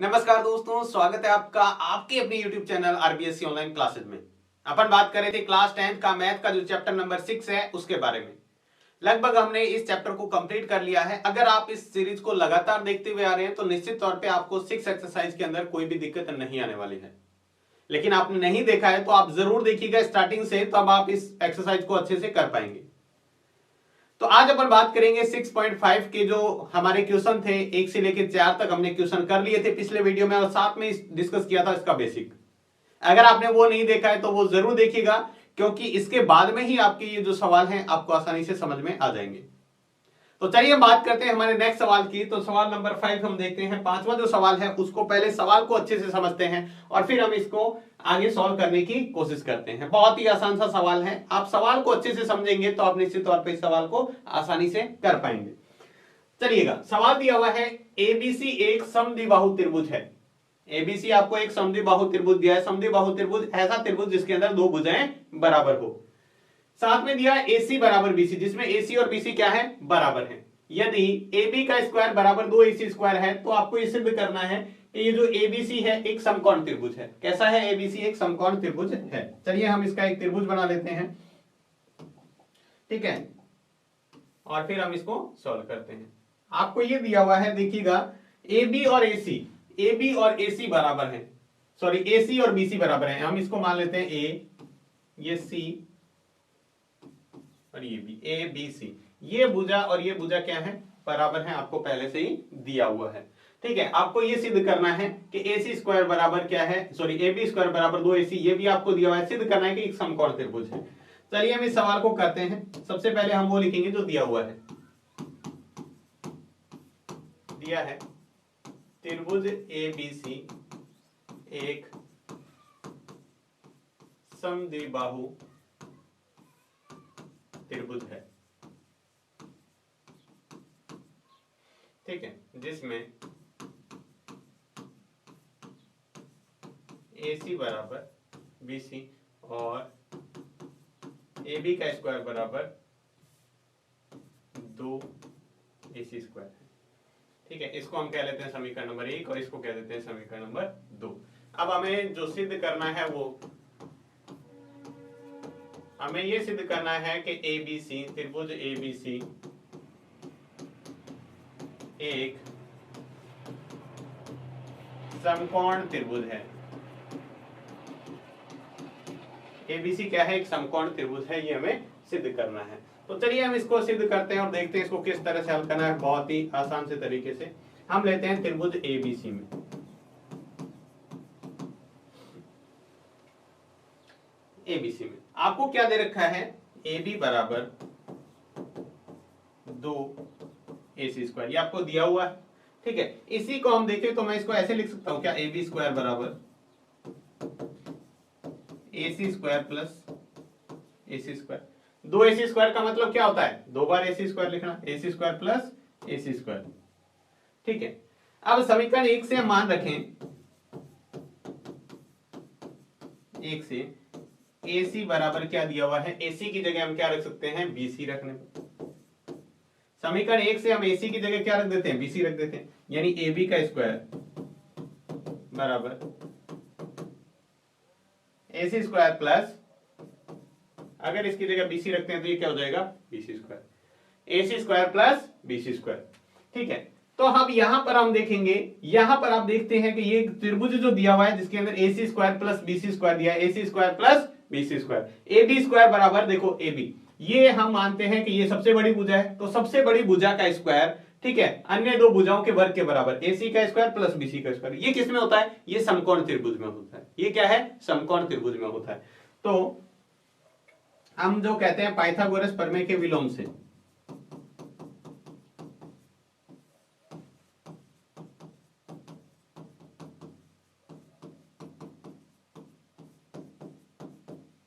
नमस्कार दोस्तों, स्वागत है आपका आपके अपने YouTube channel RBSC online classes में। अपन बात कर रहे थे क्लास 10 का मैथ का जो चैप्टर नंबर 6 है उसके बारे में। लगभग हमने इस चैप्टर को कंप्लीट कर लिया है। अगर आप इस सीरीज को लगातार देखते हुए आ रहे हैं तो निश्चित तौर पे आपको 6 एक्सरसाइज के अंदर कोई भी दिक्कत नहीं आने वाली है। लेकिन आपने नहीं देखा है तो आप जरूर देखिएगा स्टार्टिंग से, तब आप इस एक्सरसाइज को अच्छे से कर पाएंगे। तो आज अपन बात करेंगे 6.5 के जो हमारे क्वेश्चन थे, 1 से लेकर 4 तक हमने क्वेश्चन कर लिए थे पिछले वीडियो में, और साथ में डिस्कस किया था इसका बेसिक। अगर आपने वो नहीं देखा है तो वो जरूर देखिएगा, क्योंकि इसके बाद में ही आपके ये जो सवाल हैं आपको आसानी से समझ में आ जाएंगे। तो चलिए बात करते हैं हमारे नेक्स्ट सवाल की। तो सवाल नंबर 5 हम देखते हैं। पांचवा जो सवाल है उसको पहले सवाल को अच्छे से समझते हैं और फिर हम इसको आगे सॉल्व करने की कोशिश करते हैं। बहुत ही आसान सा सवाल है, आप सवाल को अच्छे से समझेंगे तो आप निश्चित तौर पर इस सवाल को आसानी से कर पाएंगे। चलिएगा, सवाल दिया हुआ है एबीसी एक समद्विबाहु त्रिभुज है। एबीसी आपको एक समद्विबाहु त्रिभुज दिया है। समद्विबाहु त्रिभुज ऐसा त्रिभुज जिसके अंदर दो भुजाएं बराबर हो। साथ में दिया AC बराबर BC, जिसमें AC और BC क्या है, बराबर है। यदि AB का स्क्वायर बराबर 2AC स्क्वायर है तो आपको ये सिद्ध करना है कि ये जो ABC है एक समकोण त्रिभुज है। कैसा है, ABC एक समकोण त्रिभुज है। चलिए हम इसका एक त्रिभुज बना लेते हैं, ठीक है, और फिर हम इसको सॉल्व करते हैं। आपको ये दिया हुआ है, देखिएगा, AB और AC बराबर है, सॉरी AC और BC बराबर है। हम इसको मान लेते हैं A, ये C और ये B, ABC। ये भुजा और ये भुजा क्या है, बराबर है, आपको पहले से ही दिया हुआ है। ठीक है, आपको ये सिद्ध करना है कि AC स्क्वायर बराबर क्या है, सॉरी AB स्क्वायर बराबर 2AC, ये भी आपको दिया हुआ है। सिद्ध करना है कि एक समकोण त्रिभुज है। चलिए हम इस सवाल को करते हैं। सबसे पहले हम वो लिखेंगे जो दिया हुआ है। दिया है त्रिभुज ABC एक समद्विबाहु त्रिभुज है, ठीक है, जिसमें AC बराबर BC और AB का स्क्वायर बराबर 2AC स्क्वायर है। ठीक है, इसको हम कह लेते हैं समीकरण नंबर 1 और इसको कह देते हैं समीकरण नंबर 2। अब हमें जो सिद्ध करना है वो, हमें ये सिद्ध करना है कि ABC, त्रिभुज ABC एक समकोण त्रिभुज है। ABC क्या है, एक समकोण त्रिभुज है, ये हमें सिद्ध करना है। तो चलिए हम इसको सिद्ध करते हैं और देखते हैं इसको किस तरह से हल करना है। बहुत ही आसान से तरीके से हम लेते हैं त्रिभुज ABC में। ABC में आपको क्या दे रखा है, AB बराबर 2AC स्क्वायर, ये आपको दिया हुआ है। ठीक है, इसी को हम देखें तो मैं इसको ऐसे लिख सकता हूं क्या, AB स्क्वायर बराबर AC square plus AC square. 2AC square का मतलब क्या होता है, 2 बार AC स्क्वायर लिखना, AC square plus AC square. ठीक है, अब समीकरण 1 से हम मान रखें, 1 से AC बराबर क्या दिया हुआ है, AC की जगह हम क्या रख सकते हैं, BC रखने पर। समीकरण 1 से हम AC की जगह क्या रख देते हैं, BC रख देते हैं, यानी AB का स्क्वायर बराबर AC स्क्वायर प्लस, अगर इसकी जगह BC रखते हैं तो ये क्या हो जाएगा, BC square, AC square plus BC square. ठीक है, तो अब यहां पर हम देखेंगे, यहां पर आप देखते हैं कि ये त्रिभुज जो दिया हुआ है जिसके अंदर AC square plus BC square दिया है, AC square plus BC square, AB square बराबर, देखो AB, ये हम मानते हैं कि ये सबसे बड़ी भुजा है, तो सबसे बड़ी भुजा का स्क्वायर, ठीक है, अन्य दो भुजाओं के वर्ग के बराबर, AC का स्क्वायर प्लस BC का स्क्वायर। ये किसमें होता है, ये समकोण त्रिभुज में होता है। ये क्या है, समकोण त्रिभुज में होता है। तो हम जो कहते हैं पाइथागोरस प्रमेय के विलोम से,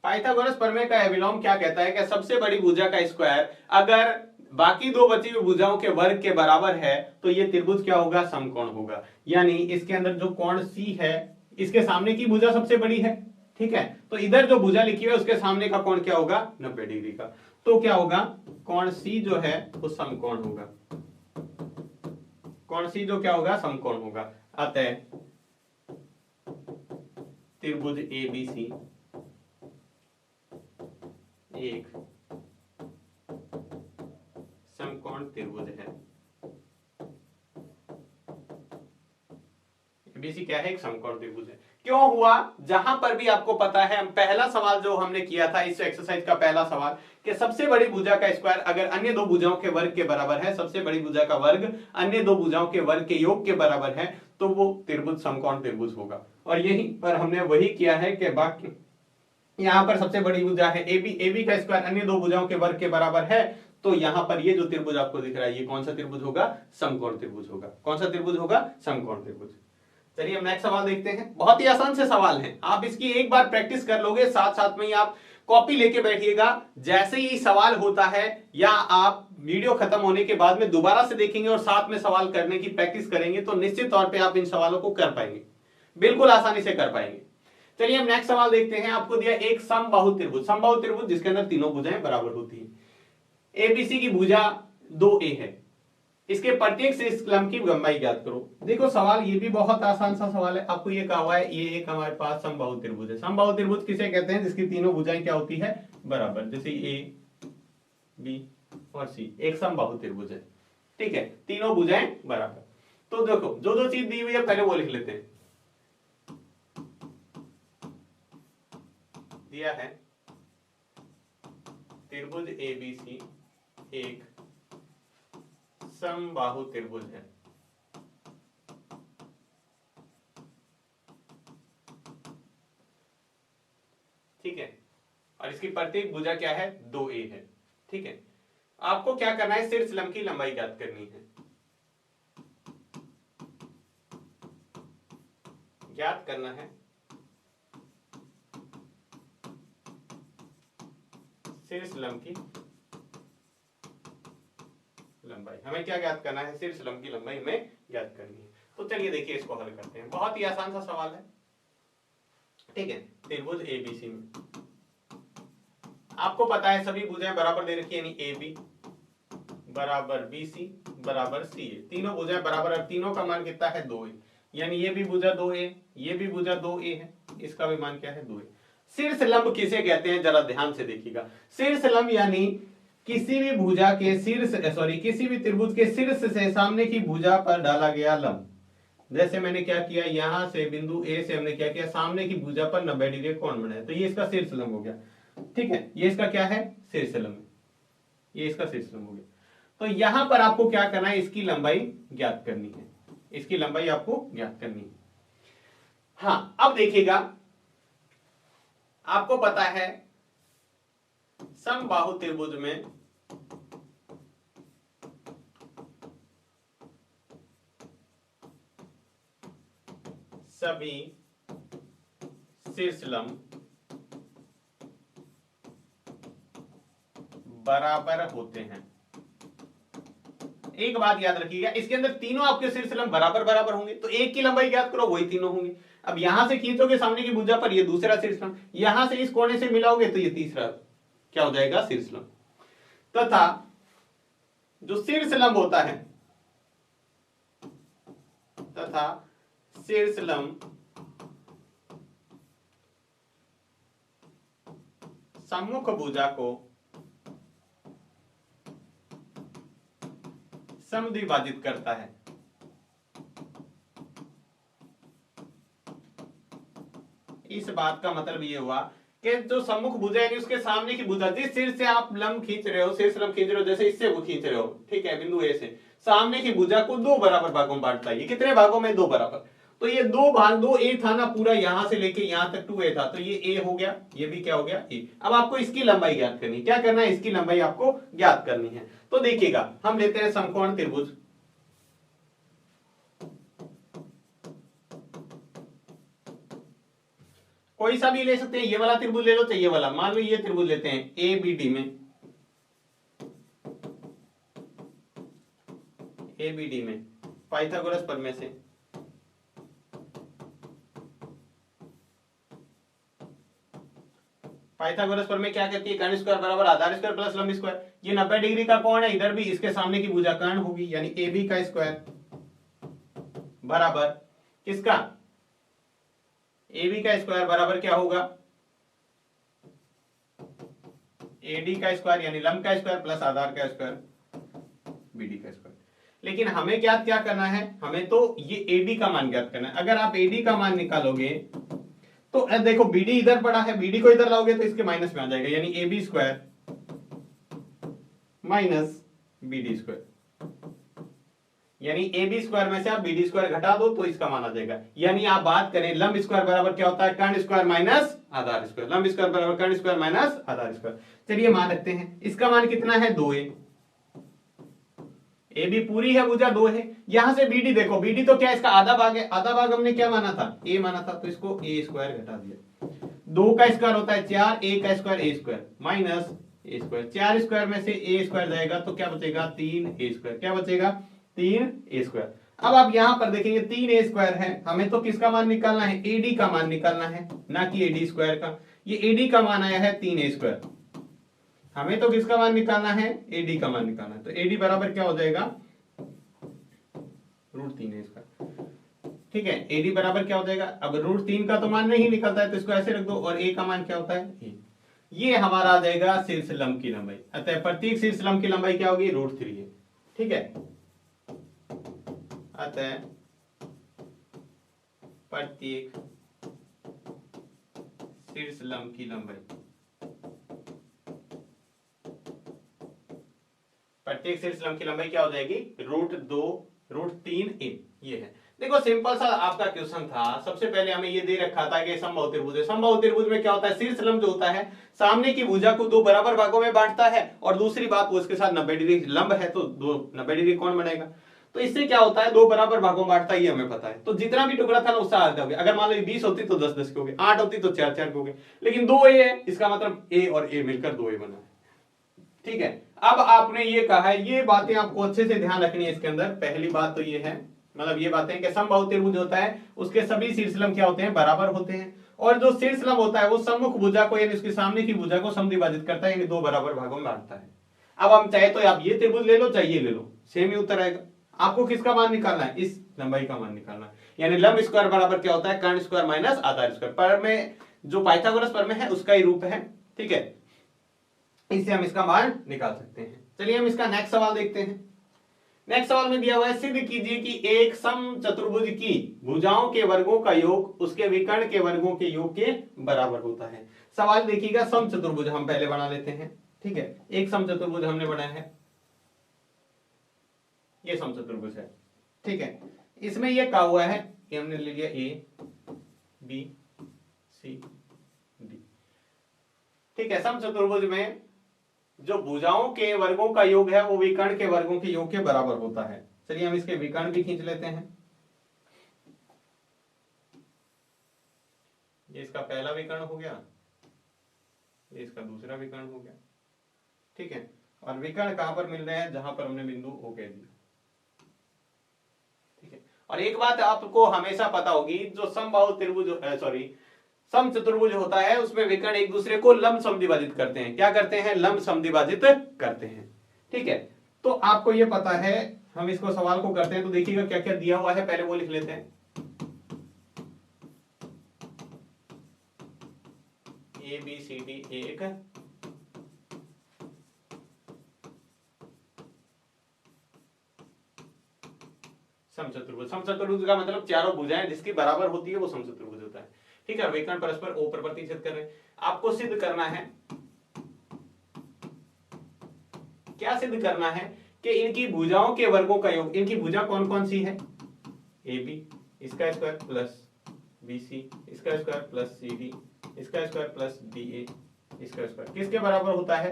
पाइथागोरस प्रमेय का विलोम क्या कहता है कि सबसे बड़ी भुजा का स्क्वायर अगर बाकी दो बची हुई भुजाओं के वर्ग के बराबर है तो ये त्रिभुज क्या होगा, समकोण होगा। यानी इसके अंदर जो कोण C है, इसके सामने की भुजा सबसे बड़ी है, ठीक है, तो इधर जो भुजा लिखी है उसके सामने का कोण क्या होगा, 90 डिग्री का। तो क्या होगा, कोण C जो है वो समकोण होगा। कौन सी जो क्या होगा, समकोण होगा। अतः त्रिभुज एबीसी एक समकोण त्रिभुज है। एबीसी क्या है, एक समकोण त्रिभुज है। क्यों हुआ, जहां पर भी आपको पता है, हम पहला सवाल जो हमने किया था इस एक्सरसाइज का पहला सवाल कि सबसे बड़ी भुजा का स्क्वायर अगर अन्य दो भुजाओं के वर्ग के बराबर है, सबसे बड़ी भुजा का वर्ग अन्य दो भुजाओं के वर्ग के योग के बराबर है, तो वो त्रिभुज समकोण त्रिभुज होगा। और यहीं पर हमने वही किया है कि बाकी यहां पर सबसे बड़ी भुजा है एबी, एबी का स्क्वायर अन्य दो भुजाओं के वर्ग के बराबर है, तो यहां पर ये जो त्रिभुज आपको दिख रहा है ये कौन सा त्रिभुज होगा, समकोण त्रिभुज होगा। कौन सा त्रिभुज होगा, समकोण त्रिभुज। चलिए हम नेक्स्ट सवाल देखते हैं। बहुत ही आसान से सवाल है, आप इसकी एक बार प्रैक्टिस कर लोगे, साथ साथ में ही आप कॉपी लेके बैठिएगा। जैसे ही सवाल होता है या आप वीडियो खत्म होने के बाद में दोबारा से देखेंगे और साथ में सवाल करने की प्रैक्टिस करेंगे तो निश्चित तौर पे आप इन सवालों को कर पाएंगे, बिल्कुल आसानी से कर पाएंगे। चलिए हम नेक्स्ट सवाल देखते हैं। आपको दिया एक समबाहु त्रिभुज, समबाहु त्रिभुज जिसके अंदर तीनों भुजाएं बराबर होती है। एबीसी की भुजा 2a है, इसके प्रत्येक से इस लंब की लंबाई ज्ञात करो। देखो सवाल ये भी बहुत आसान सा सवाल है। आपको ये कहा हुआ है ये एक हमारे पास समबाहु त्रिभुज है। समबाहु त्रिभुज किसे कहते हैं, जिसकी तीनों भुजाएं क्या होती है, बराबर, जैसे ए बी और सी, एक समबाहु त्रिभुज है। ठीक है, तीनों भुजाएं बराबर। तो देखो जो जो चीज दी हुई है पहले वो लिख लेते हैं। दिया है त्रिभुज एबीसी एक समबाहु त्रिभुज है। ठीक है, और इसकी प्रत्येक भुजा क्या है, 2a है। ठीक है, आपको क्या करना है, शीर्ष लंब की लंबाई ज्ञात करनी है। ज्ञात करना है शीर्ष लंब की लंबाई। हमें क्या ज्ञात करना है, शीर्ष लंब की लंबाई हमें ज्ञात करनी है। तो चलिए देखिए इसको हल करते हैं, बहुत ही आसान सा सवाल है। ठीक है, त्रिभुज एबीसी में आपको पता है सभी भुजाएं बराबर दे रखी है, यानी ए बी बराबर बी सी बराबर सी ए, तीनों भुजाएं बराबर, तीनों का मान कितना है, 2a, यानी ये भी भुजा 2a, ये भी भुजा 2a है, इसका भी मान क्या है, 2a। शीर्ष लंब किसे कहते हैं, जरा ध्यान से देखिएगा। शीर्ष लंब यानी किसी भी भुजा के शीर्ष, किसी भी त्रिभुज के शीर्ष से सामने की भुजा पर डाला गया लंब। जैसे मैंने क्या किया, यहां से बिंदु ए से हमने क्या किया, सामने की भुजा पर 90 डिग्री कोण बनाया, तो ये इसका शीर्ष लंब हो गया। ठीक है, ये इसका क्या है, शीर्ष लंब, ये इसका शीर्ष लंब हो गया। तो यहां पर आपको क्या करना है, इसकी लंबाई ज्ञात करनी है, इसकी लंबाई आपको ज्ञात करनी है। हाँ, अब देखिएगा, आपको पता है समबाहु त्रिभुज में सभी शीर्ष लंब बराबर होते हैं। एक बात याद रखिएगा, इसके अंदर तीनों आपके शीर्ष लंब बराबर बराबर होंगे, तो एक की लंबाई ज्ञात करो, वही तीनों होंगे। अब यहां से खींचोगे सामने की भुजा पर, ये दूसरा शीर्ष लंब, यहां से इस कोने से मिलाओगे तो ये तीसरा क्या हो जाएगा, शीर्ष लंब। तथा जो शीर्ष लंब होता है, तथा शीर्ष लंब सम्मुख भुजा को समद्विभाजित करता है। इस बात का मतलब ये हुआ कि जो सम्मुख भुजा है उसके सामने की भुजा, जिस शीर्ष से आप लंब खींच रहे हो, शीर्ष लंब खींच रहे हो, जैसे इससे वो खींच रहे हो, ठीक है, बिंदु ए से सामने की भुजा को 2 बराबर भागों में बांटता है। ये कितने भागों में, 2 बराबर। तो ये 2 भाग, 2a था ना पूरा, यहां से लेके यहां तक 2a था, तो ये a हो गया, ये भी क्या हो गया, a। अब आपको इसकी लंबाई ज्ञात करनी है। क्या करना है, इसकी लंबाई आपको ज्ञात करनी है। तो देखिएगा, हम लेते हैं समकोण त्रिभुज। कोई सा भी ले सकते हैं, ये वाला त्रिभुज ले लो, चाहिए वाला, मान लो ये त्रिभुज लेते हैं ए बी डी में, ए बी डी में पाइथागोरस प्रमेय से पाइथागोरस प्रमेय क्या कहती है, कर्ण स्क्वायर बराबर आधार स्क्वायर प्लस लंब स्क्वायर। ये 90 डिग्री का कोण है, इधर भी इसके सामने की भुजा कर्ण होगी, यानी ए बी का स्क्वायर बराबर किसका, AB का स्क्वायर बराबर क्या होगा, AD का स्क्वायर यानी लंब का स्क्वायर प्लस आधार का स्क्वायर BD का स्क्वायर। लेकिन हमें क्या करना है, हमें तो ये AD का मान ज्ञात करना है। अगर आप AD का मान निकालोगे तो देखो BD इधर पड़ा है, BD को इधर लाओगे तो इसके माइनस में आ जाएगा, यानी AB square minus BD square, यानी AB स्क्वायर में से आप BD स्क्वायर घटा दो तो इसका मान आ जाएगा। यानी आप बात करें लंब स्क्वायर बराबर क्या होता है, कर्ण स्क्वायर माइनस आधार स्क्वायर, लंब स्क्वायर बराबर कर्ण स्क्वायर माइनस आधार स्क्वायर। चलिए मान रखते हैं, इसका मान कितना है 2a, AB पूरी है भुजा 2 है, यहां से BD देखो, BD तो क्या इसका आधा भाग है, आधा भाग हमने क्या माना था, a माना था, तो इसको a स्क्वायर घटा दिया, 2 का स्क्वायर होता है 4, a का square a square minus a square, 4 square में से a स्क्वायर जाएगा तो क्या बचेगा 3a स्क्वायर, क्या बचेगा 3a स्क्वायर। अब आप यहां पर देखेंगे 3a स्क्वायर है, हमें तो किसका मान निकालना है, AD का मान निकालना है, ना कि AD स्क्वायर का। ये AD का मान आया है 3a स्क्वायर, हमें तो किसका मान निकालना है, AD का मान निकालना है। तो AD बराबर क्या हो जाएगा √3 इसका, ठीक है, AD बराबर क्या हो जाएगा, अब √3 का तो मान नहीं निकलता है तो इसको ऐसे रख दो, और A का मान क्या होता है A। ये हमारा आ जाएगा शीर्ष लंब की लंबाई, अतः प्रत्येक शीर्ष लंब की लंबाई क्या होगी √3 है, ठीक है। अतः प्रत्येक शीर्ष लंब की लंबाई, प्रत्येक शीर्ष लंब की लंबाई क्या हो जाएगी √2√3a, ये है। देखो सिंपल सा आपका क्वेश्चन था, सबसे पहले हमें ये दे रखा था कि समबाहु त्रिभुज है, समबाहु त्रिभुज में क्या होता है, शीर्ष लंब जो होता है सामने की भुजा को 2 बराबर भागों में बांटता है, और दूसरी बात वो इसके साथ 90 डिग्री लंब है तो 90 डिग्री कोण बनेगा। तो इससे क्या होता है 2 बराबर भागों में बांटता है, ये हमें पता है। तो जितना भी टुकड़ा था ना उससे आधा हो गया, अगर मान लो 20 होती तो 10-10 के हो गए, 8 होती तो 4-4 के हो गए, लेकिन 2a है, इसका मतलब a और a मिलकर 2a बना है, ठीक है। अब आपने ये कहा है, ये बातें आपको अच्छे से ध्यान रखनी है इसके अंदर। पहली बात तो ये है, मतलब ये बातें कि समबाहु त्रिभुज होता है उसके सभी शीर्षलंब क्या होते हैं बराबर होते हैं, और जो शीर्षलंब होता है वो सम्मुख भुजा को यानी उसके सामने की भुजा को समद्विभाजित करता है, यानी 2 बराबर भागों में बांटता है। अब हम चाहे तो आप ये त्रिभुज ले लो चाहे ये ले लो, सेम ही उत्तर आएगा। आपको किसका मान निकालना है, इस लंबाई का मान निकालना है, यानी लंब स्क्वायर बराबर क्या होता है कर्ण स्क्वायर माइनस आधार स्क्वायर, पर में जो पाइथागोरस प्रमेय है उसका ही रूप है, ठीक है। इससे हम इसका मान निकाल सकते हैं। चलिए हम इसका नेक्स्ट सवाल देखते हैं। नेक्स्ट सवाल में दिया हुआ है, सिद्ध कीजिए कि एक समचतुर्भुज की भुजाओं के वर्गों का योग उसके विकर्ण के वर्गों के योग के बराबर होता है। सवाल देखिएगा, समचतुर्भुज हम पहले बना लेते हैं, ठीक है। एक समचतुर्भुज हमने बनाया है, ये समचतुर्भुज है, ठीक है। इसमें ये कहा हुआ है कि हमने ले लिया A B C D, ठीक है। समचतुर्भुज में जो भुजाओं के वर्गों का योग है वो विकर्ण के वर्गों के योग के बराबर होता है। चलिए हम इसके विकर्ण भी खींच लेते हैं। ये इसका पहला विकर्ण हो गया, ये इसका दूसरा विकर्ण हो गया, ठीक है। और विकर्ण कहां पर मिल रहे हैं, जहां पर हमने बिंदु O कह दिया, ठीक है। और एक बात आपको हमेशा पता होगी, जो समबाहु त्रिभुज समचतुर्भुज होता है उसमें विकर्ण एक दूसरे को लंब समद्विभाजित करते हैं। क्या करते हैं, लंब समद्विभाजित करते हैं, ठीक है। तो आपको ये पता है, हम इसको सवाल को करते हैं तो देखिएगा क्या क्या दिया हुआ है, पहले वो लिख लेते हैं। ABCD एक समचतुर्भुज, समचतुर्भुज का मतलब चारों भुजाएं जिसकी बराबर होती है वो समचतुर्भुज होता है, ठीक है। विकर्ण परस्पर O पर प्रतिच्छेद कर रहे हैं। आपको सिद्ध करना है, क्या सिद्ध करना है कि इनकी भुजाओं के वर्गों का योग, इनकी भुजा कौन कौन सी है, AB इसका स्क्वायर प्लस BC इसका स्क्वायर प्लस CD इसका स्क्वायर प्लस DA इसका स्क्वायर किसके बराबर होता है,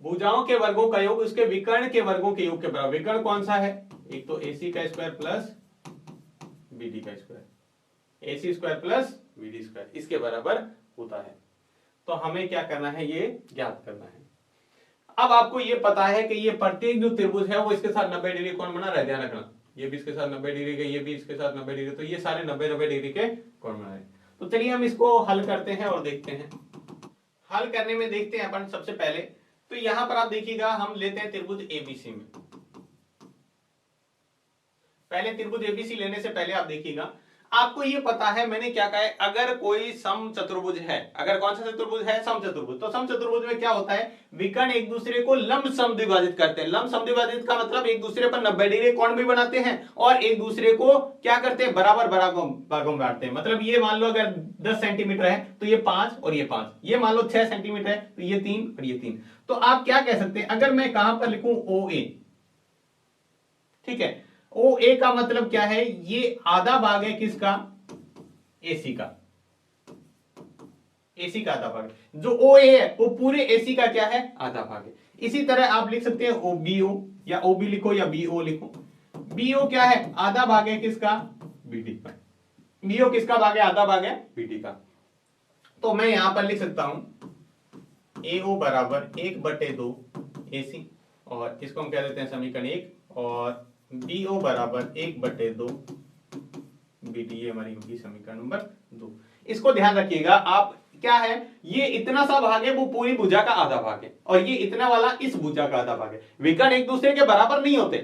भुजाओं के वर्गों का योग उसके विकर्ण के वर्गों के योग के बराबर। विकर्ण कौन सा है, एक तो AC का स्क्वायर प्लस BD का square, AC square plus BD square इसके बराबर होता है। तो हमें क्या करना है, ये ज्ञात करना है। अब आपको ये पता है कि ये प्रत्येक जो त्रिभुज है वो इसके साथ 90 डिग्री कोण बना रहा है, ध्यान रखना, ये भी इसके साथ 90 डिग्री का, ये भी इसके साथ 90 डिग्री, तो ये सारे 90-90 डिग्री के कोण बना रहे हैं। तो चलिए हम इसको हल करते हैं और देखते हैं। हल करने में देखते हैं अपन सबसे पहले, तो यहां पर आप देखिएगा हम लेते हैं त्रिभुज ABC में, पहले त्रिभुज एबीसी लेने से पहले आप देखिएगा, आपको ये पता है मैंने क्या कहा है, अगर कोई समचतुर्भुज है, अगर कौन सा चतुर्भुज है, समचतुर्भुज, तो समचतुर्भुज में क्या होता है, विकर्ण एक दूसरे को लंब समद्विभाजित करते हैं। लंब समद्विभाजित का मतलब एक दूसरे पर 90 डिग्री कोण भी बनाते हैं और एक दूसरे को क्या करते हैं, बराबर भागों में बांटते हैं। मतलब ये मान लो अगर 10 सेंटीमीटर है तो ये 5 और ये 5, ये मान लो 6 सेंटीमीटर है तो ये 3 और ये 3। तो आप क्या कह सकते हैं, अगर मैं कहां पर लिखूं ओ ए, ठीक है, ओ ए का मतलब क्या है, ये आधा भाग है किसका, एसी का, एसी का आधा भाग है। जो ओ ए है वो पूरे एसी का क्या है, आधा भाग है। इसी तरह आप लिख सकते हैं ओ बी ओ, या ओ बी लिखो या बी ओ लिखो। बी ओ क्या है, आधा भाग है किसका, बीडी का। बी ओ किसका भाग है, आधा भाग है बीडी का। तो मैं यहां पर लिख सकता हूं ए ओ बराबर 1/2 एसी, और इसको हम कह देते हैं समीकरण 1, और बी ओ बराबर 1/2 बीडी, ये हमारी होगी समीकरण नंबर 2। इसको ध्यान रखिएगा आप, क्या है, ये इतना सा भाग है वो पूरी भुजा का आधा भाग है, और ये इतना वाला इस भुजा का आधा भाग है। विकर्ण एक दूसरे के बराबर नहीं होते,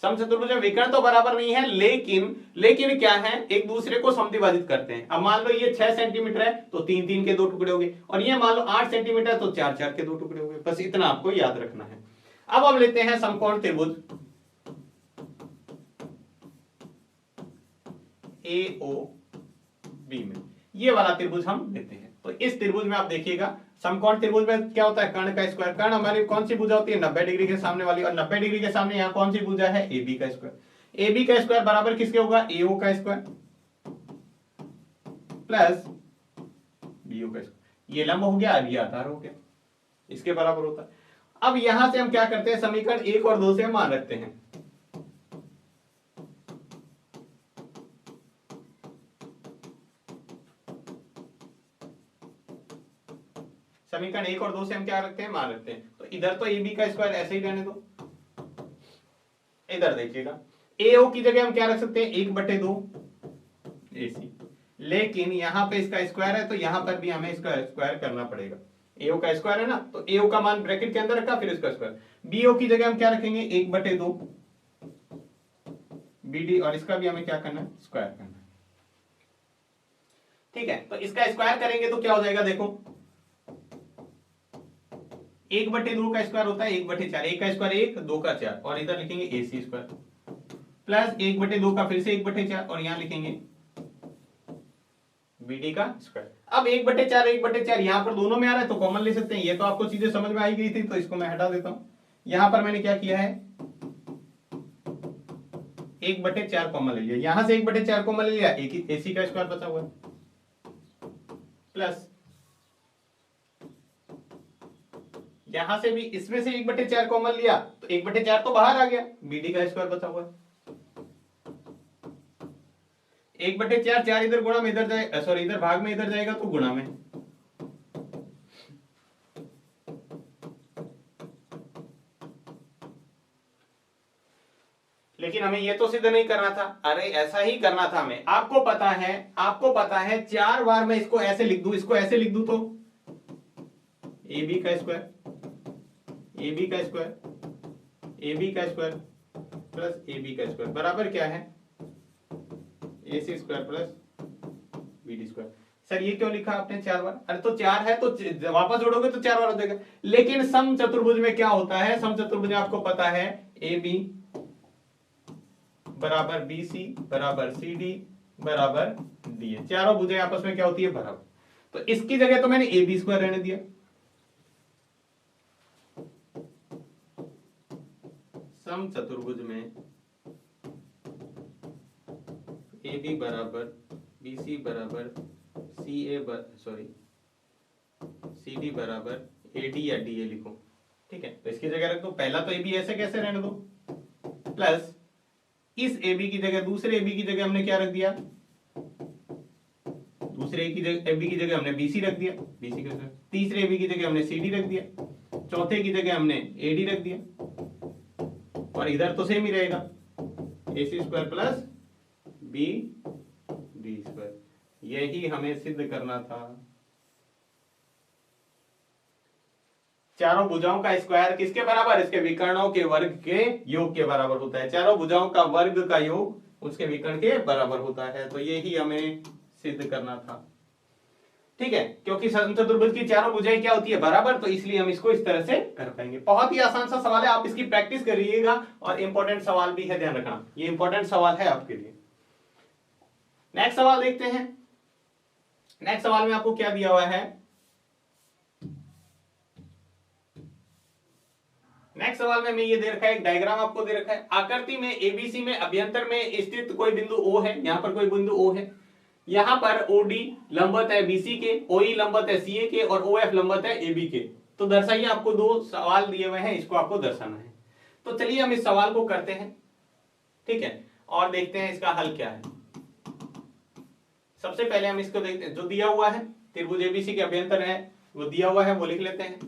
समचतुर्भुज में विकर्ण तो बराबर नहीं है, लेकिन क्या है, एक दूसरे को समद्विभाजित करते हैं। अब मान लो ये 6 सेंटीमीटर है तो 3-3 के 2 टुकड़े हो गए, और ये मान लो 8 सेंटीमीटर है तो 4-4 के 2 टुकड़े हो गए। बस इतना आपको याद रखना है। अब हम लेते हैं समकोण त्रिभुज ए ओ बी में, ये वाला त्रिभुज हम लेते हैं। तो इस त्रिभुज में आप देखिएगा, समकोण त्रिभुज में क्या होता है, कर्ण का स्क्वायर। कर्ण हमारी कौन सी भुजा होती है, 90 डिग्री के सामने वाली, और 90 डिग्री के सामने यहाँ कौन सी भुजा है, ए बी का स्क्वायर। ए बी का स्क्वायर बराबर किसके होगा, ए ओ का स्क्वायर प्लस बी ओ का स्क्वायर। ये लंब हो गया और ये आधार हो गया, इसके बराबर होता है। अब यहां से हम क्या करते हैं, समीकरण 1 और 2 से हम मान रखते हैं। समीकरण 1 और 2 से हम क्या रखते हैं, मान रखते हैं। तो इधर तो ए बी का स्क्वायर ऐसे ही रहने दो, इधर देखिएगा ए ओ की जगह हम क्या रख सकते हैं, 1/2 एसी, लेकिन यहां पे इसका स्क्वायर है तो यहां पर भी हमें इसका स्क्वायर करना पड़ेगा। ए ओ का स्क्वायर है ना, तो ए ओ का मान ब्रैकेट के अंदर रखा, फिर इसका स्क्वायर। बी ओ की जगह हम क्या रखेंगे, 1/2 बीडी, और इसका भी हमें क्या करना है, स्क्वायर करना है। ठीक है, तो इसका स्क्वायर करेंगे तो क्या हो जाएगा, देखो 1/2 का स्क्वायर होता है 1/4, 1 का स्क्वायर 1, 2 का 4, और इधर लिखेंगे एसी स्क्वायर प्लस 1/2 का फिर से 1/4, और यहां लिखेंगे बीडी का स्क्वायर। अब 1/4 1/4 यहां पर दोनों में आ रहा है तो कॉमन ले सकते हैं, ये तो आपको चीजें समझ में आई गई थी, तो इसको मैं हटा देता हूं। यहां पर मैंने क्या किया है, 1/4 कॉमन ले लिया, यहां से 1/4 कॉमन ले लिया, एक ही एसी का स्क्वायर बचा हुआ है प्लस यहां से भी इसमें से 1/4 कॉमन लिया तो 1/4 तो बाहर आ गया, बीडी का स्क्वायर बचा हुआ है। 1/4 4 इधर गुणा में इधर जाए, सॉरी इधर भाग में इधर जाएगा तो गुणा में, लेकिन हमें ये तो सिद्ध नहीं करना था, अरे ऐसा ही करना था हमें। आपको पता है 4 बार मैं इसको ऐसे लिख दूं, इसको ऐसे लिख दूं तो ए बी का स्क्वायर, ए बी का स्क्वायर, ए बी का स्क्वायर प्लस ए बी का स्क्वायर बराबर क्या है, A C square plus B D square. Sir ये क्यों लिखा आपने 4 बार, अरे तो 4 है तो वापस जोड़ोगे तो 4 बार हो जाएगा। लेकिन समचतुर्भुज में क्या होता है, समचतुर्भुज में आपको पता है ए बी बराबर बी सी बराबर सी डी बराबर डी ए, चारों भुजाएं आपस में क्या होती है, बराबर। तो इसकी जगह तो मैंने ए बी स्क्वायर रहने दिया, समचतुर्भुज में ए बी बराबर बी सी बराबर सी ए सॉरी सी डी बराबर ए डी या डी ए लिखो, ठीक है। तो इसकी जगह रख दो, पहला तो ए बी ऐसे कैसे रहने दो, प्लस इस ए बी की जगह दूसरे ए बी की जगह हमने क्या रख दिया, दूसरे ए बी की जगह हमने बी सी रख दिया, बी सी का, तीसरे ए बी की जगह हमने सी डी रख दिया, चौथे की जगह हमने ए डी रख दिया, और इधर तो सेम ही रहेगा A C square plus B D square. यही हमें सिद्ध करना था। चारों भुजाओं का स्क्वायर किसके बराबर, इसके विकर्णों के वर्ग के योग के बराबर होता है। चारों भुजाओं का वर्ग का योग उसके विकर्ण के बराबर होता है। तो यही हमें सिद्ध करना था, ठीक है, क्योंकि चतुर्भुज की चारों भुजाएं क्या होती है, बराबर, तो इसलिए हम इसको इस तरह से कर पाएंगे। बहुत ही आसान सा सवाल है, आप इसकी प्रैक्टिस करिएगा और इंपॉर्टेंट सवाल भी है, ध्यान रखना ये इंपॉर्टेंट सवाल है आपके लिए। नेक्स्ट सवाल देखते हैं। नेक्स्ट सवाल में आपको क्या दिया हुआ है, नेक्स्ट सवाल में ये दे रखा है, एक डायग्राम आपको दे रखा है। आकृति में एबीसी में अभ्यंतर में स्थित कोई बिंदु ओ है, यहां पर कोई बिंदु ओ है, यहां पर ओडी लंबवत है बीसी के, ओई लंबवत है सीए के और ओएफ लंबवत है एबी के। तो दर्शाइए, आपको दो सवाल दिए हुए हैं, इसको आपको दर्शाना है। तो चलिए हम इस सवाल को करते हैं, ठीक है, और देखते हैं इसका हल क्या है। सबसे पहले हम इसको देखते हैं, जो दिया हुआ है त्रिभुज एबीसी के अभ्यंतर है वो दिया हुआ है, वो लिख लेते हैं।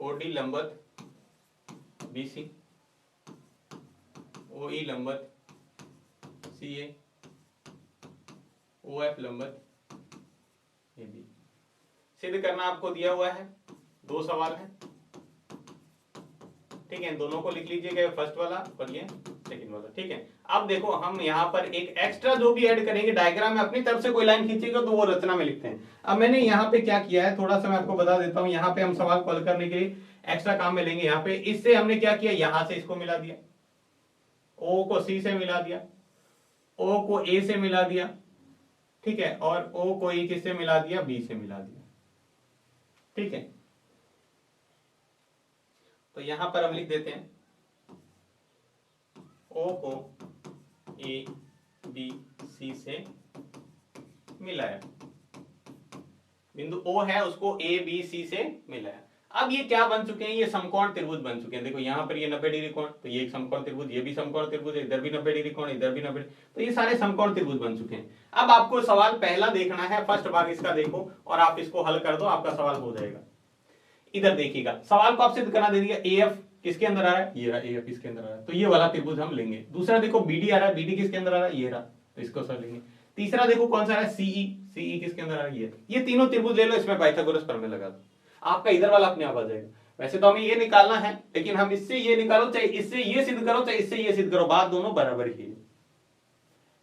ओडी लंबवत बीसी, ओई लंबवत सीए, ओएफ लंबवत एबी। सिद्ध करना आपको दिया हुआ है, दो सवाल है, ठीक है, दोनों को लिख लीजिएगा, फर्स्ट वाला और ये सेकंड वाला, ठीक है। अब देखो हम यहाँ पर एक एक्स्ट्रा जो भी ऐड करेंगे, डायग्राम में अपनी तरफ से कोई लाइन खींचेगा तो वो रचना में लिखते हैं। अब मैंने यहाँ पे क्या किया है, थोड़ा सा मैं आपको बता देता हूँ। यहाँ पे हम सवाल को हल करने के लिए एक्स्ट्रा काम में लेंगे। यहाँ पे इससे हमने क्या किया, यहां से इसको मिला दिया, ओ को सी से मिला दिया, ओ को ए से मिला दिया, ठीक है, और ओ को ई किससे मिला दिया, बी से मिला दिया, ठीक है। तो यहां पर हम लिख देते हैं ओ को ए बी सी से मिलाया, बिंदु ओ है उसको ए बी सी से मिलाया। अब ये क्या बन चुके हैं, ये समकोण त्रिभुज बन चुके हैं। देखो यहाँ पर ये 90 डिग्री कोण, तो ये एक समकोण त्रिभुज, ये भी समकोण त्रिभुज, इधर भी 90 डिग्री कोण, इधर भी 90, तो ये सारे समकोण त्रिभुज बन चुके हैं। अब आपको सवाल पहला देखना है, फर्स्ट भाग इसका देखो और आप इसको हल कर दो, आपका सवाल हो जाएगा। इधर देखिएगा, सवाल को आप सिद्ध करना दे दिया, एएफ किसके अंदर आ रहा है, ये रहा, एएफ इसके अंदर आ रहा है, तो ये वाला त्रिभुज हम लेंगे। दूसरा देखो बीडी आ रहा है, बीडी किसके अंदर आ रहा है, ये रहा, तो इसको सर लेंगे। तीसरा देखो कौन सा है, सीई, सीई किसके अंदर आ रहा है, ये तीनों त्रिभुज ले लो, इसमें पाइथागोरस प्रमेय लगा दो, आपका इधर वाला अपने आप आ जाएगा। वैसे तो हमें ये निकालना है, लेकिन हम इससे ये निकालो, चाहे इससे ये सिद्ध करो, चाहे इससे ये सिद्ध करो, बात दोनों बराबर ही है,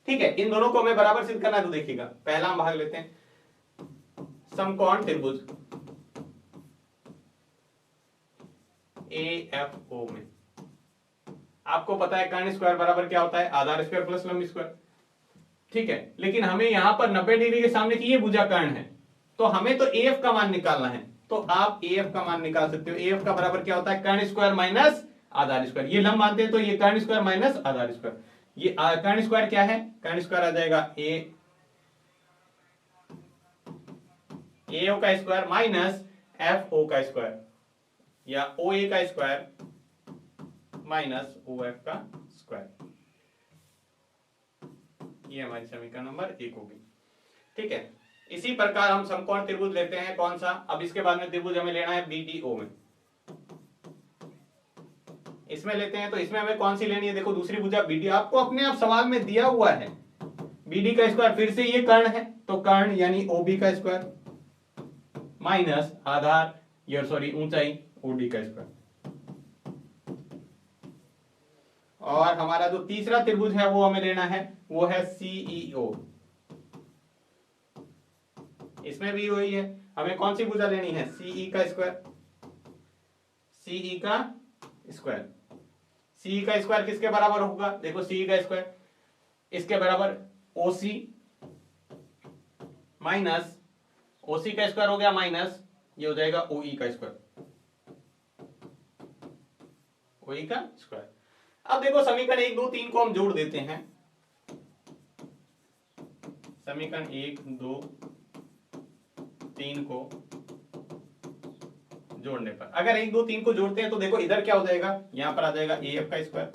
ठीक है। इन दोनों को हमें बराबर सिद्ध करना है। तो देखिएगा, पहला हम भाग लेते हैं, समकोण त्रिभुज एएफओ में आपको पता है कर्ण स्क्वायर बराबर क्या होता है, आधार स्क्वायर प्लस लंब स्क्वायर, ठीक है। लेकिन हमें यहां पर 90 डिग्री के सामने की ये भुजा कर्ण है, तो हमें तो एएफ का मान निकालना है। तो आप एएफ का मान निकाल सकते हो। एएफ का बराबर क्या होता है, कर्ण स्क्वायर माइनस आधार स्क्वायर, ये लंब मानते हैं तो ये कर्ण स्क्वायर माइनस आधार स्क्वायर। ये कर्ण स्क्वायर क्या है, कर्ण स्क्वायर आ जाएगा ए ओ का स्क्वायर माइनस एफ ओ का स्क्वायर, या ओ ए का स्क्वायर माइनस ओ एफ का स्क्वायर। ये हमारी समीकरण नंबर 1 होगी, ठीक है। इसी प्रकार हम समकोण त्रिभुज लेते हैं, कौन सा, अब इसके बाद में त्रिभुज हमें लेना है बीडीओ में, इसमें लेते हैं। तो इसमें हमें कौन सी लेनी है, देखो दूसरी भुजा बीडी, आपको अपने आप सवाल में दिया हुआ है। बीडी का स्क्वायर फिर से ये कर्ण है, तो कर्ण यानी ओबी का स्क्वायर माइनस आधार या सॉरी ऊंचाई ओडी का स्क्वायर। और हमारा जो तीसरा त्रिभुज है वो हमें लेना है, वो है सीईओ। इसमें भी वही है, हमें कौन सी भुजा लेनी है, सीई का स्क्वायर, सीई का स्क्वायर। सीई का स्क्वायर किसके बराबर होगा, देखो सीई का स्क्वायर इसके बराबर ओसी माइनस, ओसी का स्क्वायर हो गया माइनस, ये हो जाएगा ओई का स्क्वायर, ओई का स्क्वायर। अब देखो समीकरण 1 2 3 को हम जोड़ देते हैं, समीकरण 1 2 3 को जोड़ने पर, अगर 1 2 3 को जोड़ते हैं तो देखो इधर क्या हो जाएगा, यहां पर आ जाएगा एएफ का स्क्वायर,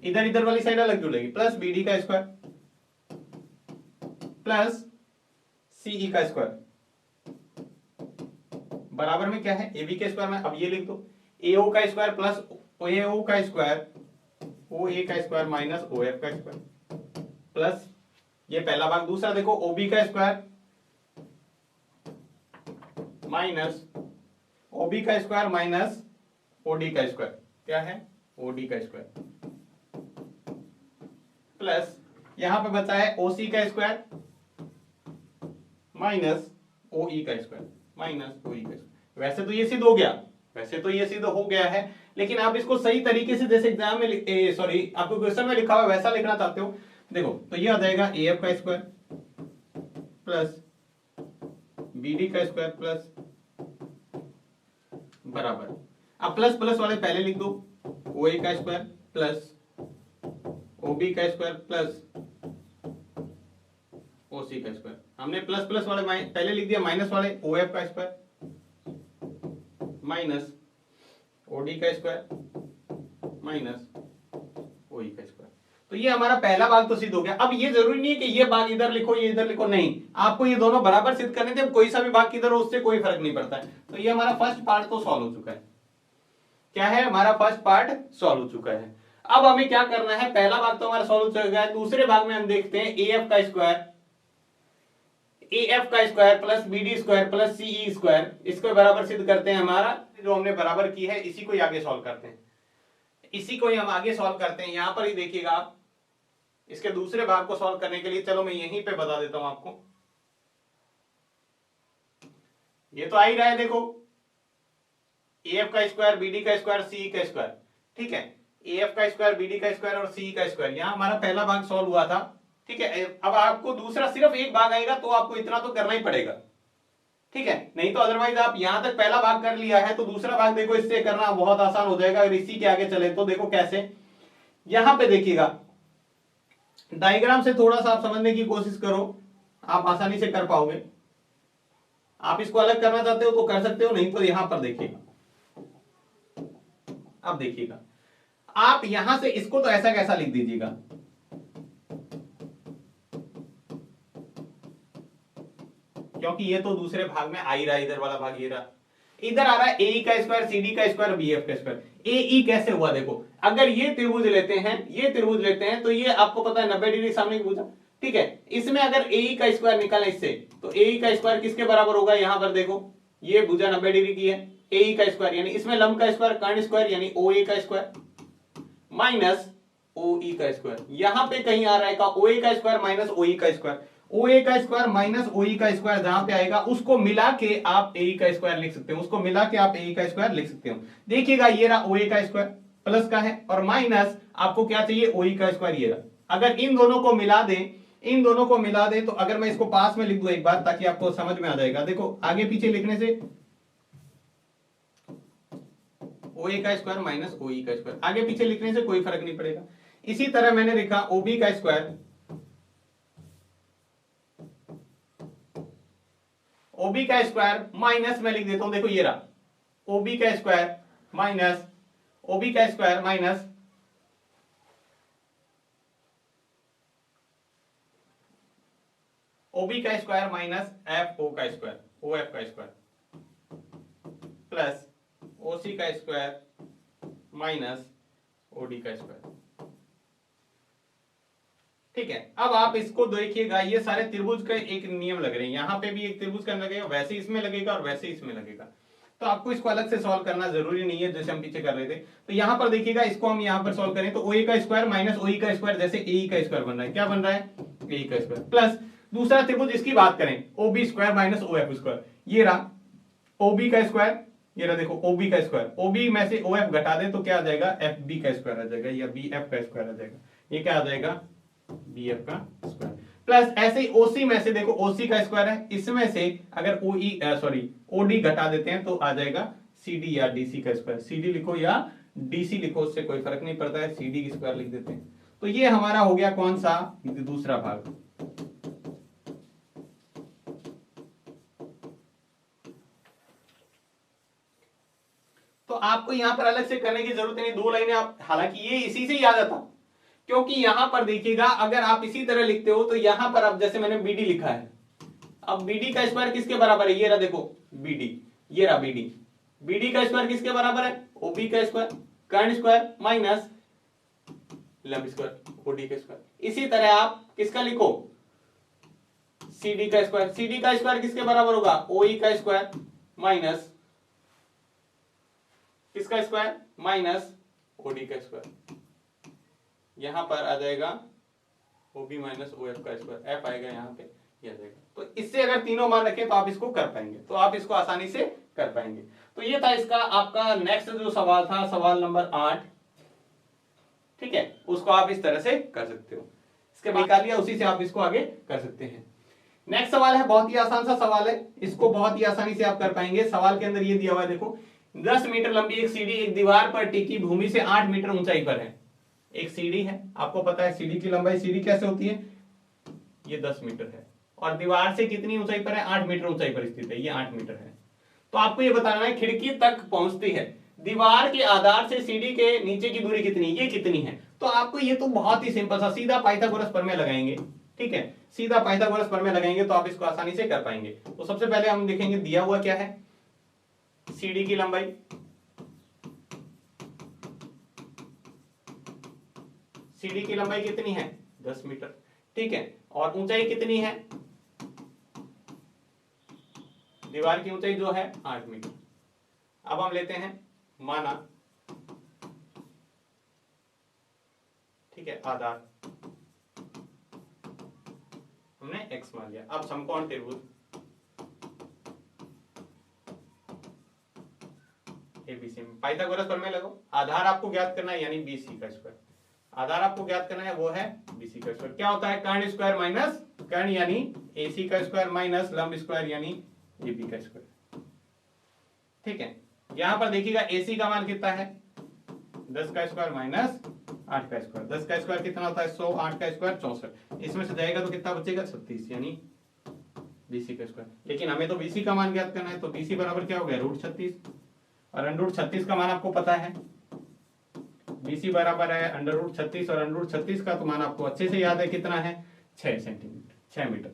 इधर इधर वाली साइड अलग जुड़ेगी, प्लस बीडी का स्क्वायर प्लस सीई का स्क्वायर, बराबर में क्या है एबी के स्क्वायर में। अब ये लिख दो, एओ का स्क्वायर प्लस एओ का स्क्वायर, ओ ए का स्क्वायर माइनस ओ एफ का स्क्वायर प्लस ये पहला भाग। दूसरा देखो ओबी का स्क्वायर माइनस ओबी का स्क्वायर माइनस ओडी का स्क्वायर, क्या है ओडी का स्क्वायर, प्लस यहां पे बचा है ओसी का स्क्वायर माइनस ओई का स्क्वायर माइनस ओई का स्क्वायर। वैसे तो ये सिद्ध हो गया, वैसे तो ये सिद्ध हो गया है, लेकिन आप इसको सही तरीके से जैसे एग्जाम में सॉरी आपको क्वेश्चन में लिखा हुआ है वैसा लिखना चाहते हो, देखो तो ये आ जाएगा ए एफ का स्क्वायर प्लस बी डी का स्क्वायर प्लस बराबर, अब प्लस प्लस वाले पहले लिख दो, ओ ए का स्क्वायर प्लस ओ बी का स्क्वायर प्लस ओ सी का स्क्वायर। हमने प्लस प्लस वाले पहले लिख दिया, माइनस वाले ओ एफ का स्क्वायर माइनस ओ डी का स्क्वायर माइनस ओ ई का स्क्वायर। तो ये हमारा पहला भाग तो सिद्ध हो गया। अब ये जरूरी नहीं है कि ये भाग इधर लिखो ये इधर लिखो, नहीं, आपको ये दोनों बराबर सिद्ध करने थे, कोई सा भी भाग किधर हो उससे कोई फर्क नहीं पड़ता है। तो ये हमारा फर्स्ट पार्ट तो सॉल्व हो चुका है। क्या है हमारा फर्स्ट पार्ट सॉल्व हो चुका है। अब हमें क्या करना है, पहला भाग तो हमारा सॉल्व हो चुका है, दूसरे भाग में हम देखते हैं ए एफ का square plus B D square plus C E square, इसको बराबर सिद्ध करते हैं। हमारा जो हमने बराबर की है इसी को ही आगे सॉल्व करते हैं, इसी को ही हम आगे सॉल्व करते हैं। यहां पर ही देखिएगा आप, इसके दूसरे भाग को सॉल्व करने के लिए चलो मैं यहीं पे बता देता हूं आपको। ये तो आ ही रहा है, देखो ए एफ का स्क्वायर बी डी का स्क्वायर सी ई का स्क्वायर, ठीक है, ए एफ का स्क्वायर बी डी का स्क्वायर और सी ई का स्क्वायर, यहां हमारा पहला भाग सॉल्व हुआ था, ठीक है। अब आपको दूसरा सिर्फ एक भाग आएगा तो आपको इतना तो करना ही पड़ेगा, ठीक है, नहीं तो अदरवाइज आप यहां तक पहला भाग कर लिया है तो दूसरा भाग देखो इससे करना बहुत आसान हो जाएगा। अगर इसी के आगे चले तो देखो कैसे, यहां पे देखिएगा डायग्राम से थोड़ा सा आप समझने की कोशिश करो, आप आसानी से कर पाओगे। आप इसको अलग करना चाहते हो तो कर सकते हो, नहीं तो यहां पर देखिएगा, अब देखिएगा आप यहां से इसको तो ऐसा कैसा लिख दीजिएगा, क्योंकि ये तो दूसरे भाग में आ ही रहा है, इधर वाला भाग ये रहा, इधर आ रहा है ए का स्क्वायर सी डी का स्क्वायर बी एफ का स्क्वायर। ए ई कैसे हुआ देखो, अगर ये त्रिभुज लेते हैं ये त्रिभुज लेते हैं तो ये आपको पता है 90 डिग्री सामने की भुजा, ठीक है, इसमें अगर ए ई का स्क्वायर निकालें इससे तो ए ई का स्क्वायर किसके बराबर होगा, यहां पर देखो ये भुजा 90 डिग्री की है, ए ई का स्क्वायर यानी इसमें लंब का स्क्वायर कर्ण स्क्वायर यानी ओ ए का स्क्वायर माइनस ओ ई का स्क्वायर, यहां पे कहीं आ रहा है का ओ ए का स्क्वायर माइनस ओ ई का स्क्वायर, ओ ए का स्क्वायर माइनस ओ ई का स्क्वायर जहां पे आएगा उसको मिला के आप ए ई का स्क्वायर लिख सकते हो, उसको मिला के आप ए ई का स्क्वायर लिख सकते हो। देखिएगा ये रहा ओ ए का स्क्वायर प्लस का है और माइनस आपको क्या चाहिए ओ ई का स्क्वायर, ये रहा। अगर इन दोनों को मिला दें, इन दोनों को मिला दें तो अगर मैं इसको पास में लिख दूं एक बार ताकि आपको समझ में आ जाएगा, देखो आगे पीछे लिखने से ओ ए का स्क्वायर माइनस ओ ई का स्क्वायर, आगे पीछे लिखने से कोई फर्क नहीं पड़ेगा। इसी तरह मैंने लिखा ओ बी का स्क्वायर, ओबी का स्क्वायर माइनस मैं लिख देता हूं, देखो ये रहा ओबी का स्क्वायर माइनस ओबी का स्क्वायर माइनस ओबी का स्क्वायर माइनस एफ ओ का स्क्वायर ओ एफ का स्क्वायर प्लस ओसी का स्क्वायर माइनस ओडी का स्क्वायर, ठीक है। अब आप इसको देखिएगा, ये सारे त्रिभुज का एक नियम लग रहे हैं, यहां पे भी एक त्रिभुज का लगेगा, वैसे इसमें लगेगा और वैसे इसमें लगेगा, तो आपको इसको अलग से सॉल्व करना जरूरी नहीं है जैसे हम पीछे कर रहे थे। तो यहां पर देखिएगा इसको हम यहां पर सॉल्व करें तो ओ ए का स्क्वायर माइनस ओ ई का स्क्वायर जैसे ए ई का स्क्वायर बन रहा है, क्या बन रहा है ए ई का स्क्वायर प्लस दूसरा त्रिभुज इसकी बात करें O B square minus O F square, ये रहा ओ बी का स्क्वायर, ये रहा देखो ओ बी का स्क्वायर, ओ बी में से ओ एफ घटा दें तो क्या आ जाएगा एफ बी का स्क्वायर आ जाएगा या बी एफ का स्क्वायर आ जाएगा, ये क्या आ जाएगा बी एफ का स्क्वायर प्लस ऐसे ही ओसी में से देखो ओसी का स्क्वायर है, इसमें से अगर ओ ई सॉरी ओडी घटा देते हैं तो आ जाएगा सीडी या डीसी का स्क्वायर, सीडी लिखो या डीसी लिखो उससे कोई फर्क नहीं पड़ता है, सीडी की स्क्वायर लिख देते हैं। तो ये हमारा हो गया कौन सा दूसरा भाग। तो आपको यहां पर अलग से करने की जरूरत नहीं, दो लाइनें आप, हालांकि ये इसी से याद आता, क्योंकि यहां पर देखिएगा अगर आप इसी तरह लिखते हो तो यहां पर अब जैसे मैंने बीडी लिखा है, अब बीडी का स्क्वायर किसके बराबर है, ये रहा देखो बीडी, ये रहा बीडी, बीडी का स्क्वायर किसके बराबर है ओबी का स्क्वायर कर्ण स्क्वायर माइनस लंब स्क्वायर ओडी का स्क्वायर। इसी तरह आप किसका लिखो सी डी का स्क्वायर। सी डी का स्क्वायर किसके बराबर होगा? ओ ई का स्क्वायर माइनस किसका स्क्वायर? माइनस ओ डी का स्क्वायर। यहां पर आ जाएगा O B minus O F का स्क्वायर, एफ आएगा यहाँ पे, ये आ जाएगा। तो इससे अगर तीनों मान रखें तो आप इसको कर पाएंगे, तो आप इसको आसानी से कर पाएंगे। तो ये था इसका आपका नेक्स्ट जो सवाल था, सवाल नंबर 8। ठीक है, उसको आप इस तरह से कर सकते हो, इसके निकाल लिया, उसी से आप इसको आगे कर सकते हैं। नेक्स्ट सवाल है, बहुत ही आसान सा सवाल है, इसको बहुत ही आसानी से आप कर पाएंगे। सवाल के अंदर ये दिया हुआ है, देखो 10 मीटर लंबी एक सीढ़ी एक दीवार पर टिकी भूमि से 8 मीटर ऊंचाई पर है। एक सीढ़ी है, आपको पता है सीढ़ी की लंबाई, सीढ़ी कैसे होती है, ये 10 मीटर है, और दीवार से कितनी ऊंचाई पर है? 8 मीटर ऊंचाई पर स्थित है, ये 8 मीटर है। तो आपको ये बताना है खिड़की तक पहुंचती है, दीवार के आधार से सीढ़ी के नीचे की दूरी कितनी, ये कितनी है। तो आपको ये तो बहुत ही सिंपल सा, सीधा पाइथागोरस प्रमेय लगाएंगे। ठीक है, सीधा पाइथागोरस प्रमेय लगाएंगे तो आप इसको आसानी से कर पाएंगे। तो सबसे पहले हम देखेंगे दिया हुआ क्या है, सीढ़ी की लंबाई, सीढ़ी की लंबाई कितनी है? 10 मीटर। ठीक है, और ऊंचाई कितनी है? दीवार की ऊंचाई जो है 8 मीटर। अब हम लेते हैं माना, ठीक है, आधार हमने x मान लिया। अब समकोण त्रिभुज एबीसी में पाइथागोरस प्रमेय लगाओ। आधार आपको ज्ञात करना है, यानी बीसी का स्क्वायर। आधार आपको ज्ञात करना है, वो है बीसी का स्क्वायर। क्या होता है? कर्ण स्क्वायर माइनस कर्ण यानी एसी का स्क्वायर माइनस लंब स्क्वायर यानी एबी का स्क्वायर। ठीक है, यहां पर देखिएगा एसी का मान कितना है? 10 का स्क्वायर माइनस 8 का स्क्वायर। 10 का स्क्वायर कितना होता है? 100, 8 का स्क्वायर 64। इसमें से जाएगा तो कितना बचेगा? 36, यानी बीसी का स्क्वायर। लेकिन हमें तो बीसी का मान ज्ञात करना है, तो बीसी बराबर क्या हो गया? √36, और √36 का मान आपको पता है, बीसी बराबर है √36, और √36 का तो मान आपको अच्छे से याद है, कितना है? 6 सेंटीमीटर, 6 मीटर।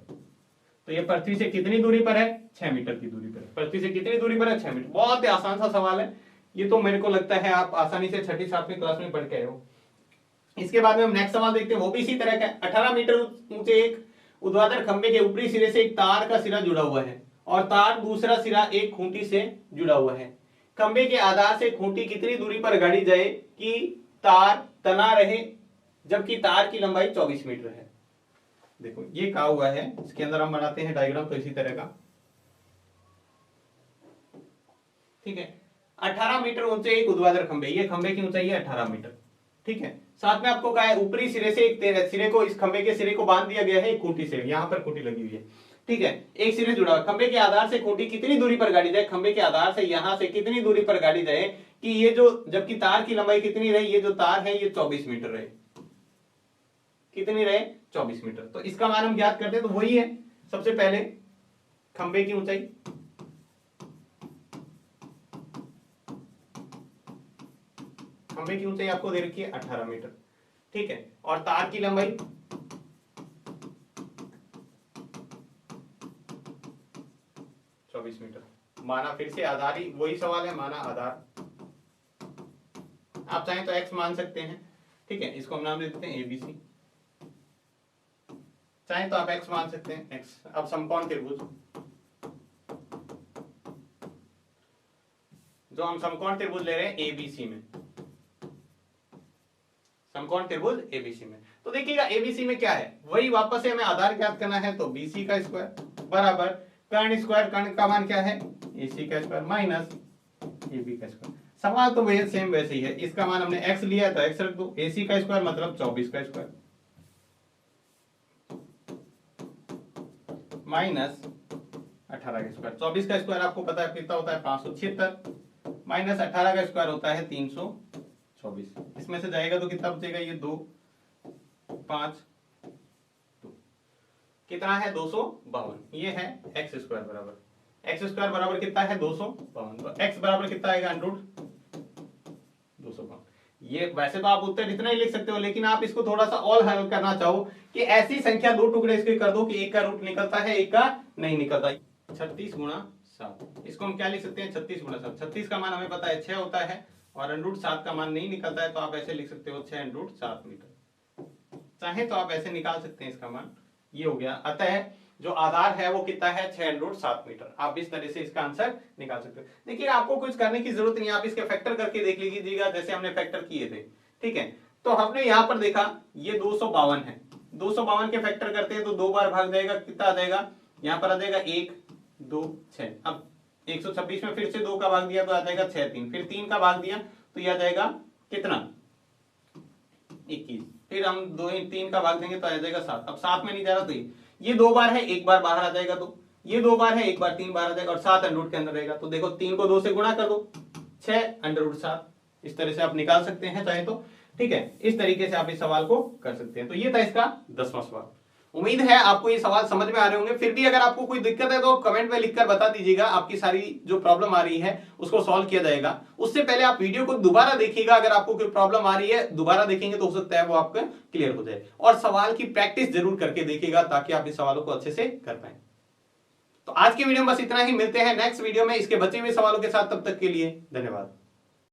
तो ये पृथ्वी से कितनी दूरी पर है? 6 मीटर की दूरी पर है। पृथ्वी से कितनी दूरी पर है? 6 मीटर। बहुत ही आसान सा सवाल है ये, तो मेरे को लगता है आप आसानी से 6ठी 7वीं क्लास में पढ़ के आए हो। इसके बाद में हम नेक्स्ट सवाल देखते हैं, वो भी इसी तरह का है। 18 मीटर ऊंचे एक ऊर्ध्वाधर खंबे के ऊपरी सिरे से एक तार का सिरा जुड़ा हुआ है, और तार दूसरा सिरा एक खूंटी से जुड़ा हुआ है। खंबे के आधार से खूंटी कितनी दूरी पर गाड़ी जाए कि तार तना रहे, जबकि तार की लंबाई 24 मीटर है। देखो ये कहा हुआ है, इसके अंदर हम बनाते हैं डायग्राम, तो इसी तरह का। ठीक है, 18 मीटर ऊंचे एक ऊर्ध्वाधर खंबे, ये खंबे की ऊंचाई है 18 मीटर। ठीक है, साथ में आपको कहा है ऊपरी सिरे से एक सिरे को, इस खंबे के सिरे को बांध दिया गया है एक खूंटी से, यहां पर खूंटी लगी हुई है। ठीक है, एक सिरे जुड़ा हुआ। खंबे के आधार से खूंटी कितनी दूरी पर गाड़ी जाए, खंबे के आधार से यहां से कितनी दूरी पर गाड़ी जाए कि ये जो, जबकि तार की लंबाई कितनी रहे, ये जो तार है ये 24 मीटर रहे। कितनी रहे? 24 मीटर। तो इसका मान हम ज्ञात करते हैं, तो वही है, सबसे पहले खंबे की ऊंचाई, खंबे की ऊंचाई आपको दे रखी है 18 मीटर। ठीक है, और तार की लंबाई 24 मीटर। माना फिर से आधार ही, वही सवाल है, माना आधार, आप चाहें तो x मान सकते हैं। ठीक है, इसको हम नाम दे देते हैं एबीसी, चाहे तो आप x मान सकते हैं x। अब समकोण त्रिभुज, जो हम समकोण त्रिभुज ले रहे हैं एबीसी में, समकोण त्रिभुज एबीसी में, तो देखिएगा एबीसी में क्या है, वही वापस से हमें आधार ज्ञात करना है। तो बीसी का स्क्वायर बराबर कर्ण स्क्वायर, कर्ण का मान क्या है? एसी का स्क्वायर माइनस एबी का स्क्वायर। सवाल तो वही सेम वैसे ही है, इसका मान हमने x लिया है तो x रख दो। एसी का स्क्वायर मतलब 24 का स्क्वायर माइनस 18 का स्क्वायर। 24 का स्क्वायर आपको पता है कितना होता है? 576 माइनस 18 का स्क्वायर होता है 324। इसमें से जाएगा तो कितना बचेगा? ये 2 5 2 कितना है? 252। ये है एक्स स्क्वायर बराबर, एक्स स्क्वायर बराबर कितना है? 252। तो एक्स बराबर कितना आएगा? √252। ये वैसे तो आप उत्तर इतना ही लिख सकते हो, लेकिन आप इसको थोड़ा सा और हल करना चाहो कि ऐसी संख्या दो टुकड़े इसके कर दो कि एक का रूट निकलता है, एक का नहीं निकलता। 36 गुणा 7, इसको हम क्या लिख सकते हैं? 36 गुणा 7। 36 का मान हमें पता है 6 होता है, और √7 का मान नहीं निकलता है, तो आप ऐसे लिख सकते हो 6 √7 मीटर। चाहे तो आप ऐसे निकाल सकते हैं इसका मान, ये हो गया। अतः जो आधार है वो कितना है 607 मीटर। आप इस तरह से इसका आंसर निकाल सकते हो। देखिए आपको कुछ करने की जरूरत नहीं है, आप इसके फैक्टर करके देख लीजिएगा जैसे हमने फैक्टर किए थे। ठीक है, तो हमने यहां पर देखा ये 252 है, 252 के फैक्टर करते हैं तो 2 बार भाग जाएगा, कितना आ जाएगा यहाँ पर आ जाएगा 1 2 6। अब 126 में फिर से 2 का भाग दिया तो आ जाएगा 6 3, फिर 3 का भाग दिया तो यह आ जाएगा कितना 21, फिर हम 2 3 का भाग देंगे तो आ जाएगा 7। अब 7 में नहीं जा रहा तो ये 2 बार है, 1 बार बाहर आ जाएगा, तो ये 2 बार है, 1 बार 3 बार आ जाएगा और 7 अंडर के अंदर रहेगा। तो देखो 3 को 2 से गुणा कर दो, 6 अंडर 7। इस तरह से आप निकाल सकते हैं चाहे तो। ठीक है, इस तरीके से आप इस सवाल को कर सकते हैं। तो ये था इसका 10वां सवाल। उम्मीद है आपको ये सवाल समझ में आ रहे होंगे। फिर भी अगर आपको कोई दिक्कत है तो कमेंट में लिखकर बता दीजिएगा, आपकी सारी जो प्रॉब्लम आ रही है उसको सॉल्व किया जाएगा। उससे पहले आप वीडियो को दोबारा देखिएगा, अगर आपको कोई प्रॉब्लम आ रही है दोबारा देखेंगे तो हो सकता है वो आपका क्लियर हो जाए। और सवाल की प्रैक्टिस जरूर करके देखिएगा ताकि आप इस सवालों को अच्छे से कर पाए। तो आज की वीडियो में बस इतना ही, मिलते हैं नेक्स्ट वीडियो में इसके बचे हुए सवालों के साथ। तब तक के लिए धन्यवाद।